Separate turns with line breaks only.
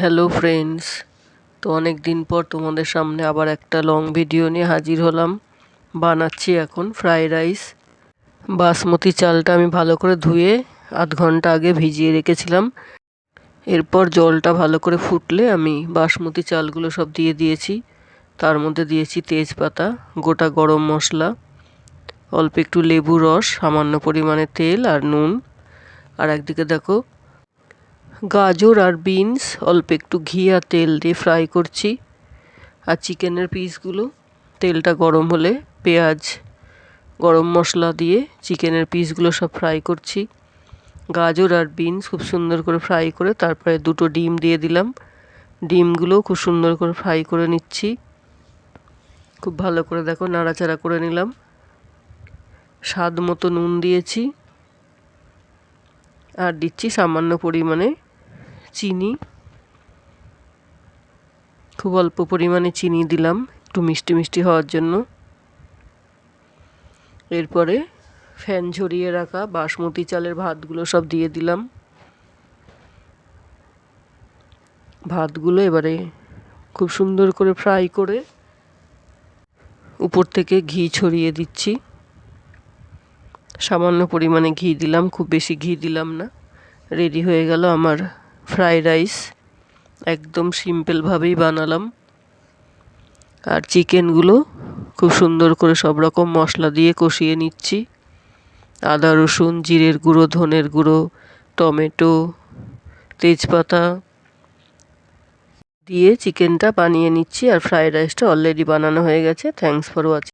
Hello friends, তো অনেক দিন পর তোমাদের সামনে আবার একটা লং ভিডিও নিয়ে হাজির হলাম। বানাচ্ছি এখন ফ্রাইড রাইস। বাসমতি চালটা আমি ভালো করে ধুয়ে আধ ঘন্টা আগে ভিজিয়ে রেখেছিলাম। এরপর জলটা ভালো করে ফুটলে আমি বাসমতি চালগুলো সব দিয়ে দিয়েছি। তার মধ্যে দিয়েছি তেজপাতা, গোটা গরম মশলা, অল্প একটু লেবু রস, সামান্য পরিমাণে তেল আর নুন। আর একদিকে দেখো গাজর আর বিনস অল্প একটু ঘি আর তেল দিয়ে ফ্রাই করছি। আর চিকেনের পিসগুলো তেলটা গরম হলে পেঁয়াজ, গরম মশলা দিয়ে চিকেনের পিসগুলো সব ফ্রাই করছি। গাজর আর বিনস খুব সুন্দর করে ফ্রাই করে তারপরে দুটো ডিম দিয়ে দিলাম। ডিমগুলো খুব সুন্দর করে ফ্রাই করে নিচ্ছি। খুব ভালো করে দেখো নাড়াচাড়া করে নিলাম। স্বাদ মতো নুন দিয়েছি আর দিচ্ছি সামান্য পরিমাণে চিনি। খুব অল্প পরিমাণে চিনি দিলাম একটু মিষ্টি মিষ্টি হওয়ার জন্য। এরপরে ফ্যান ঝরিয়ে রাখা বাসমতি চালের ভাতগুলো সব দিয়ে দিলাম। ভাতগুলো এবারে খুব সুন্দর করে ফ্রাই করে উপর থেকে ঘি ছড়িয়ে দিচ্ছি। সামান্য পরিমাণে ঘি দিলাম, খুব বেশি ঘি দিলাম না। রেডি হয়ে গেল আমার ফ্রাইড রাইস। একদম সিম্পলভাবেই বানালাম। আর চিকেনগুলো খুব সুন্দর করে সব রকম মশলা দিয়ে কষিয়ে নিচ্ছি। আদা রসুন, জিরের গুঁড়ো, ধনের গুঁড়ো, টমেটো, তেজপাতা দিয়ে চিকেনটা বানিয়ে নিচ্ছি। আর ফ্রাইড রাইসটা অলরেডি বানানো হয়ে গেছে। Thanks for watching.